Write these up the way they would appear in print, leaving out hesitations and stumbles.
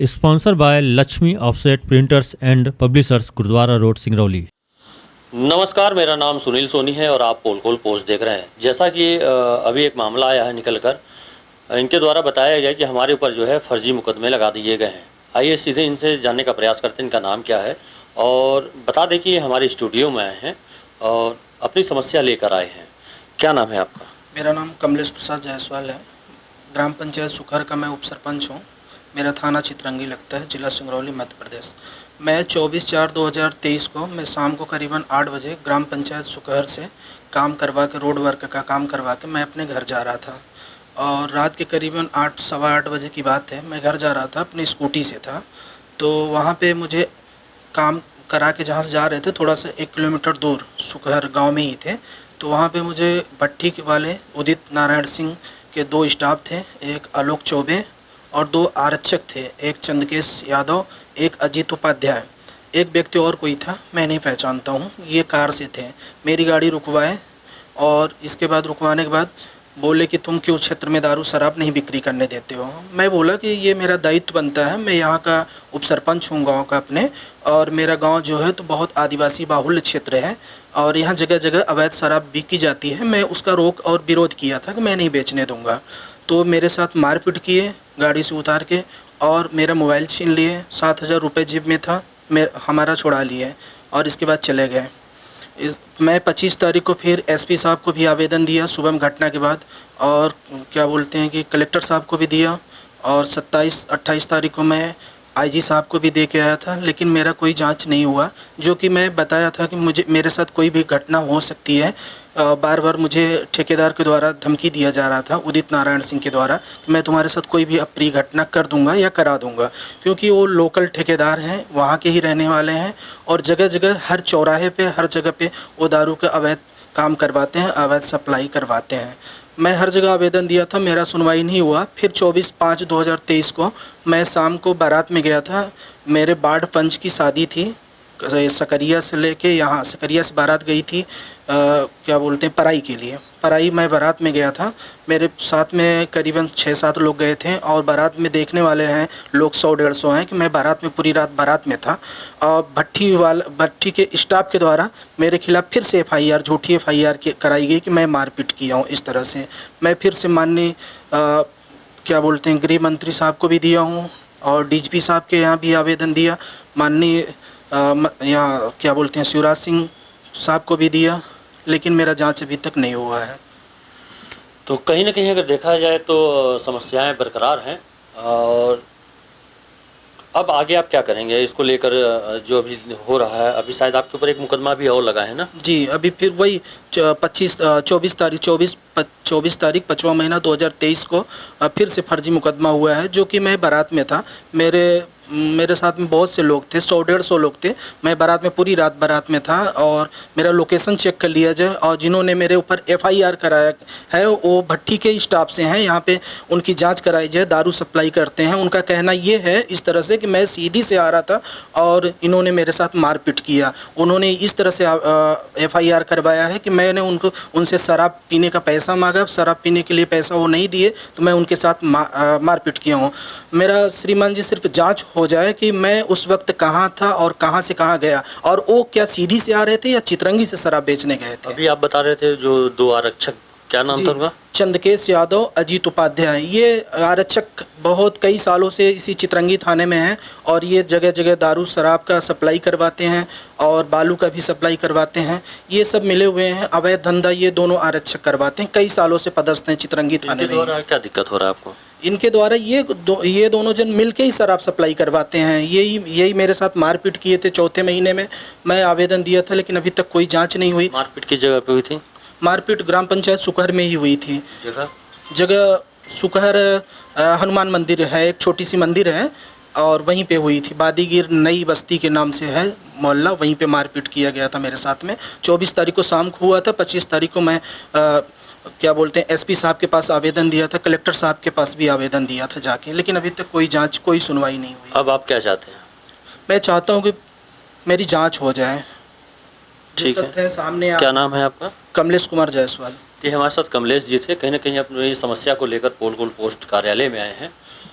Sponsor by Lakshmi offset printers and publishers, Gurudwara road, Singrauli. नमस्कार, मेरा नाम सुनील सोनी है और आप पोलकोल पोस्ट देख रहे हैं। जैसा कि अभी एक मामला आया है निकल कर, इनके द्वारा बताया गया कि हमारे ऊपर जो है फर्जी मुकदमे लगा दिए गए हैं। आइए सीधे इनसे जानने का प्रयास करते हैं इनका नाम क्या है, और बता दें कि ये हमारे स्टूडियो में आए हैं और अपनी समस्या लेकर आए हैं। क्या नाम है आपका? मेरा नाम कमलेश प्रसाद जायसवाल है। ग्राम पंचायत सुखहर का मैं उप सरपंच हूँ। मेरा थाना चितरंगी लगता है, जिला सिंगरौली, मध्य प्रदेश। मैं 24/4/2023 को मैं शाम को करीबन 8 बजे ग्राम पंचायत सुखहर से काम करवा के, रोड वर्क का काम करवा के मैं अपने घर जा रहा था। और रात के करीबन 8 सवा 8 बजे की बात है, मैं घर जा रहा था, अपनी स्कूटी से था। तो वहाँ पे मुझे काम करा के जहाँ से जा रहे थे, थोड़ा सा 1 किलोमीटर दूर सुखहर गाँव में ही थे। तो वहाँ पे मुझे भट्ठी वाले उदित नारायण सिंह के 2 स्टाफ थे, एक आलोक चौबे और 2 आरक्षक थे, एक चंद्रकेश यादव, एक अजीत उपाध्याय। एक व्यक्ति और कोई था, मैं नहीं पहचानता हूँ। ये कार से थे, मेरी गाड़ी रुकवाए और इसके बाद रुकवाने के बाद बोले कि तुम क्यों क्षेत्र में दारू शराब नहीं बिक्री करने देते हो। मैं बोला कि ये मेरा दायित्व बनता है, मैं यहाँ का उप सरपंच हूँ गाँव का अपने, और मेरा गाँव जो है तो बहुत आदिवासी बाहुल्य क्षेत्र है और यहाँ जगह जगह अवैध शराब बिकी जाती है। मैं उसका रोक और विरोध किया था कि मैं नहीं बेचने दूँगा। तो मेरे साथ मारपीट किए गाड़ी से उतार के, और मेरा मोबाइल छीन लिए। 7,000 रुपये जेब में था, हमारा छुड़ा लिए और इसके बाद चले गए। मैं 25 तारीख को फिर एसपी साहब को भी आवेदन दिया सुबह में घटना के बाद, और क्या बोलते हैं कि कलेक्टर साहब को भी दिया, और 27-28 तारीख को मैं आईजी साहब को भी दे के आया था, लेकिन मेरा कोई जांच नहीं हुआ। जो कि मैं बताया था कि मेरे साथ कोई भी घटना हो सकती है। बार बार मुझे ठेकेदार के द्वारा धमकी दिया जा रहा था, उदित नारायण सिंह के द्वारा, कि मैं तुम्हारे साथ कोई भी अप्रिय घटना कर दूंगा या करा दूंगा, क्योंकि वो लोकल ठेकेदार हैं, वहाँ के ही रहने वाले हैं और जगह जगह हर चौराहे पे, हर जगह पे वो दारू का अवैध काम करवाते हैं, अवैध सप्लाई करवाते हैं। मैं हर जगह आवेदन दिया था, मेरा सुनवाई नहीं हुआ। फिर 24/5/2023 को मैं शाम को बारात में गया था। मेरे बाढ़ पंच की शादी थी, सकरिया से लेके यहाँ, सकरिया से बारात गई थी क्या बोलते हैं, पराई के लिए। पराई मैं बारात में गया था, मेरे साथ में करीबन 6-7 लोग गए थे और बारात में देखने वाले हैं लोग 100-150 हैं कि मैं बारात में, पूरी रात बारात में था। और भट्ठी के स्टाफ के द्वारा मेरे खिलाफ़ फिर से FIR, झूठी FIR कराई गई कि मैं मारपीट किया हूँ। इस तरह से मैं फिर से माननीय क्या बोलते हैं, गृह मंत्री साहब को भी दिया हूँ और DGP साहब के यहाँ भी आवेदन दिया, माननीय यहाँ क्या बोलते हैं, शिवराज सिंह साहब को भी दिया, लेकिन मेरा जांच अभी तक नहीं हुआ है। तो कहीं ना कहीं अगर देखा जाए तो समस्याएं बरकरार हैं, और अब आगे आप क्या करेंगे इसको लेकर? जो अभी हो रहा है, अभी शायद आपके ऊपर एक मुकदमा भी और लगा है ना? जी, अभी फिर वही 24 तारीख 5वां महीना 2023 को फिर से फर्जी मुकदमा हुआ है, जो कि मैं बारात में था। मेरे साथ में बहुत से लोग थे, 100-150 लोग थे। मैं बारात में, पूरी रात बारात में था, और मेरा लोकेशन चेक कर लिया जाए। और जिन्होंने मेरे ऊपर FIR कराया है वो भट्ठी के स्टाफ से हैं, यहाँ पे उनकी जांच कराई जाए। दारू सप्लाई करते हैं। उनका कहना ये है इस तरह से कि मैं सीधी से आ रहा था और इन्होंने मेरे साथ मारपीट किया। उन्होंने इस तरह से FIR करवाया है कि मैंने उनसे शराब पीने का पैसा मांगा, शराब पीने के लिए पैसा वो नहीं दिए, तो मैं उनके साथ मारपीट किया हूँ। मेरा श्रीमान जी सिर्फ जाँच हो जाए कि मैं उस वक्त कहाँ था और कहाँ से कहाँ गया, और वो क्या सीधी से आ रहे थे या चितरंगी से शराब बेचने गए थे। अभी आप बता रहे थे जो 2 आरक्षक, क्या नाम था उनका? चंद्रकेश यादव, अजीत उपाध्याय। ये आरक्षक बहुत कई सालों से इसी चितरंगी थाने में हैं और ये जगह जगह दारू शराब का सप्लाई करवाते हैं और बालू का भी सप्लाई करवाते हैं। ये सब मिले हुए हैं, अवैध धंधा ये दोनों आरक्षक करवाते हैं, कई सालों से पदस्थ हैं चितरंगी थाने में। क्या दिक्कत हो रहा है आपको? इनके द्वारा ये दोनों जन मिलके ही शराब सप्लाई करवाते हैं। यही मेरे साथ मारपीट किए थे। 4थे महीने में मैं आवेदन दिया था, लेकिन अभी तक कोई जांच नहीं हुई। मारपीट किस जगह पे हुई थी? मारपीट ग्राम पंचायत सुखहर में ही हुई थी। जगह सुखहर हनुमान मंदिर है, एक छोटी सी मंदिर है, और वहीं पे हुई थी। बादीगिर नई बस्ती के नाम से है मोहल्ला, वहीं पे मारपीट किया गया था मेरे साथ में। 24 तारीख को शाम को हुआ था। 25 तारीख को मैं क्या बोलते हैं, एसपी साहब के पास आवेदन दिया था, कलेक्टर साहब के पास भी आवेदन दिया था जाके, लेकिन अभी तक कोई जांच, कोई सुनवाई नहीं हुई। अब आप क्या चाहते हैं? मैं चाहता हूं कि मेरी जांच हो जाए। ठीक है, सामने क्या नाम है आपका? कमलेश कुमार जायसवाल। ये हमारे साथ कमलेश जी थे। कहीं ना कहीं अपनी समस्या को लेकर पोलकोल पोस्ट कार्यालय में आए हैं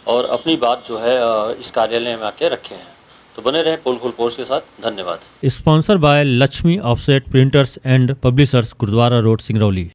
और अपनी बात जो है इस कार्यालय में आके रखे हैं। तो बने रहे पोलखोल पोस्ट के साथ। धन्यवाद। Sponsor by Lakshmi offset printers and publishers, Gurudwara road, Singrauli.